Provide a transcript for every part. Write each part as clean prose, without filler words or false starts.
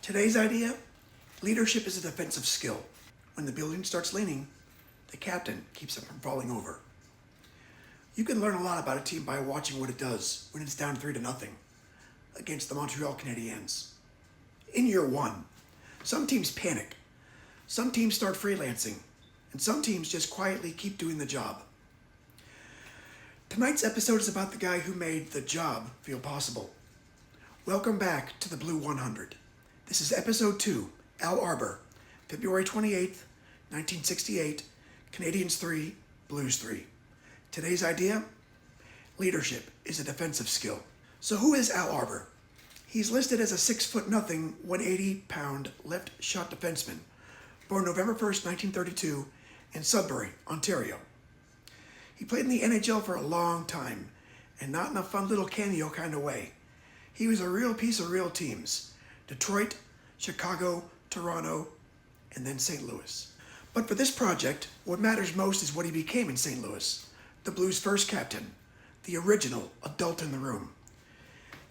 Today's idea, leadership is a defensive skill. When the building starts leaning, the captain keeps it from falling over. You can learn a lot about a team by watching what it does when it's down 3-0 against the Montreal Canadiens. In year one, some teams panic, some teams start freelancing, and some teams just quietly keep doing the job. Tonight's episode is about the guy who made the job feel possible. Welcome back to the Blue 100. This is episode 2, Arbour, February 28th, 1968, Canadiens 3, Blues 3. Today's idea, leadership is a defensive skill. So who is Arbour? He's listed as a 6'0", 180-pound left shot defenseman, born November 1st, 1932, in Sudbury, Ontario. He played in the NHL for a long time, and not in a fun little cameo kind of way. He was a real piece of real teams: Detroit, Chicago, Toronto, and then St. Louis. But for this project, what matters most is what he became in St. Louis, the Blues' first captain, the original adult in the room.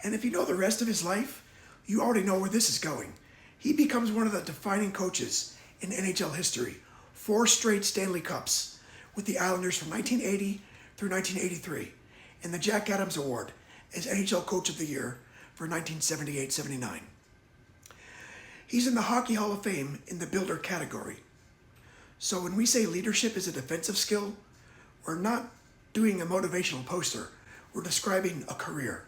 And if you know the rest of his life, you already know where this is going. He becomes one of the defining coaches in NHL history. 4 straight Stanley Cups with the Islanders from 1980 through 1983, and the Jack Adams Award as NHL Coach of the Year for 1978-79. He's in the Hockey Hall of Fame in the builder category. So when we say leadership is a defensive skill, we're not doing a motivational poster, we're describing a career.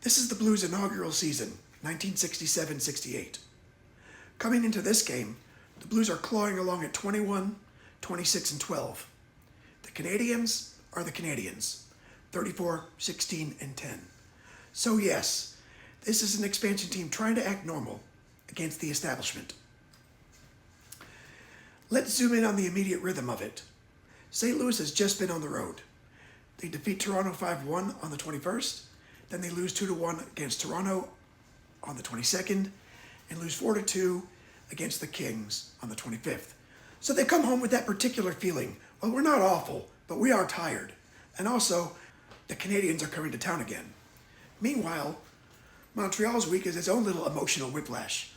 This is the Blues' inaugural season, 1967-68. Coming into this game, the Blues are clawing along at 21, 26, and 12. The Canadiens are the Canadiens, 34, 16, and 10. So yes, this is an expansion team trying to act normal against the establishment. Let's zoom in on the immediate rhythm of it. St. Louis has just been on the road. They defeat Toronto 5-1 on the 21st, then they lose 2-1 against Toronto on the 22nd, and lose 4-2 against the Kings on the 25th. So they come home with that particular feeling. Well, we're not awful, but we are tired. And also, the Canadiens are coming to town again. Meanwhile, Montreal's week is its own little emotional whiplash.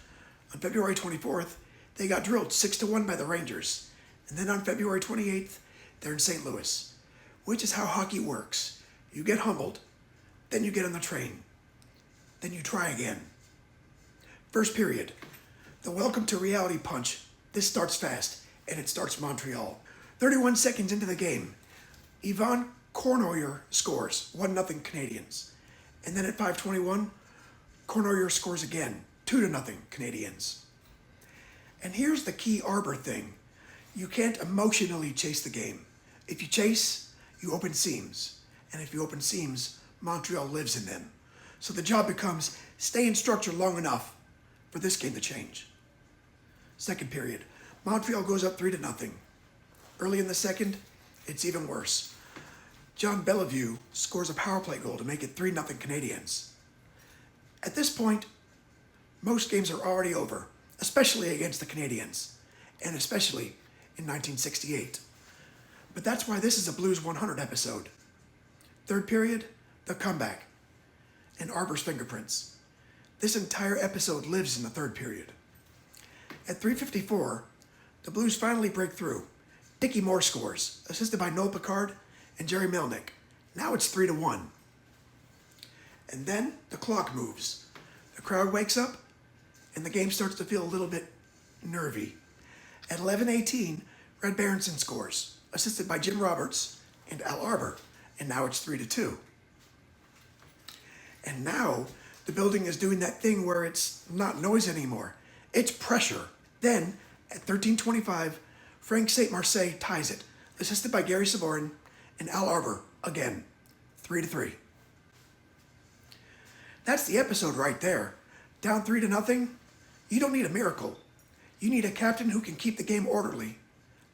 On February 24th, they got drilled 6-1 by the Rangers. And then on February 28th, they're in St. Louis, which is how hockey works. You get humbled, then you get on the train, then you try again. First period, the welcome to reality punch. This starts fast, and it starts Montreal. 31 seconds into the game, Yvon Cournoyer scores, 1-0 Canadiens. And then at 5:21, Cournoyer scores again, 2-0 Canadiens. And here's the key Arbour thing. You can't emotionally chase the game. If you chase, you open seams. And if you open seams, Montreal lives in them. So the job becomes stay in structure long enough for this game to change. Second period, Montreal goes up 3-0. Early in the second, it's even worse. John Bellevue scores a power play goal to make it 3-0 Canadiens. At this point, most games are already over, especially against the Canadiens, and especially in 1968. But that's why this is a Blues 100 episode. Third period, the comeback, and Arbour's fingerprints. This entire episode lives in the third period. At 3:54, the Blues finally break through. Dickie Moore scores, assisted by Noel Picard and Jerry Melnick. Now it's 3-1. And then the clock moves. The crowd wakes up, and the game starts to feel a little bit nervy. At 11:18, Red Berenson scores, assisted by Jim Roberts and Arbour, and now it's 3-2. And now the building is doing that thing where it's not noise anymore. It's pressure. Then, at 13:25, Frank St. Marseille ties it, assisted by Gary Sabourin and Arbour again, 3-3. That's the episode right there. Down 3-0, you don't need a miracle. You need a captain who can keep the game orderly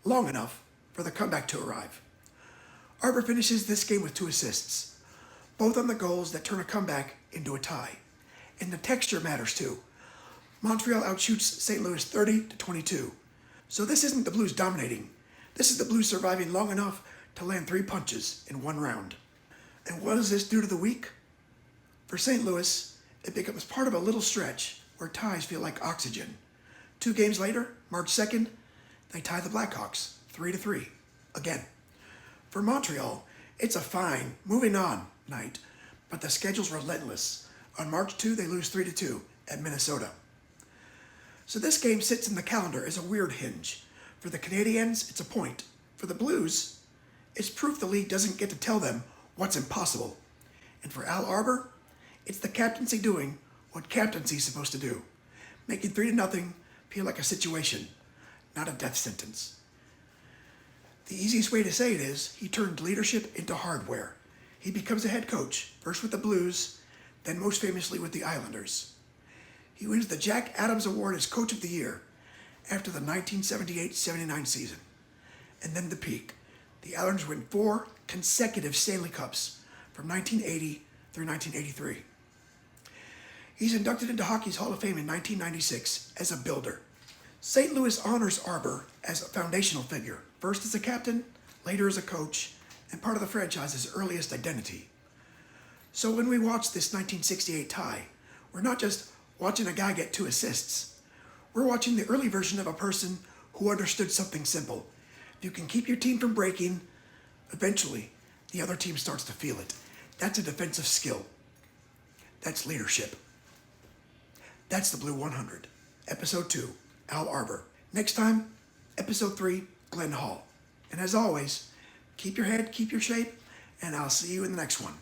long enough for the comeback to arrive. Arbour finishes this game with 2 assists, both on the goals that turn a comeback into a tie. And the texture matters too. Montreal outshoots St. Louis 30-22. So this isn't the Blues dominating. This is the Blues surviving long enough to land 3 punches in 1 round. And what does this do to the week? For St. Louis, it becomes part of a little stretch where ties feel like oxygen. 2 games later, March 2nd, they tie the Blackhawks 3-3 again. For Montreal, it's a fine, moving on night, but the schedule's relentless. On March 2, they lose 3-2 at Minnesota. So this game sits in the calendar as a weird hinge. For the Canadiens, it's a point. For the Blues, it's proof the league doesn't get to tell them what's impossible. And for Al Arbour, it's the captaincy doing what captaincy's supposed to do, making 3-0 feel like a situation, not a death sentence. The easiest way to say it is he turned leadership into hardware. He becomes a head coach, first with the Blues, then most famously with the Islanders. He wins the Jack Adams Award as Coach of the Year after the 1978-79 season. And then the peak. The Islanders win 4 consecutive Stanley Cups from 1980 through 1983. He's inducted into Hockey's Hall of Fame in 1996 as a builder. St. Louis honors Arbour as a foundational figure, first as a captain, later as a coach, and part of the franchise's earliest identity. So when we watch this 1968 tie, we're not just watching a guy get 2 assists. We're watching the early version of a person who understood something simple. If you can keep your team from breaking, eventually the other team starts to feel it. That's a defensive skill. That's leadership. That's the Blue 100. Episode 2, Al Arbour. Next time, Episode 3, Glenn Hall. And as always, keep your head, keep your shape, and I'll see you in the next one.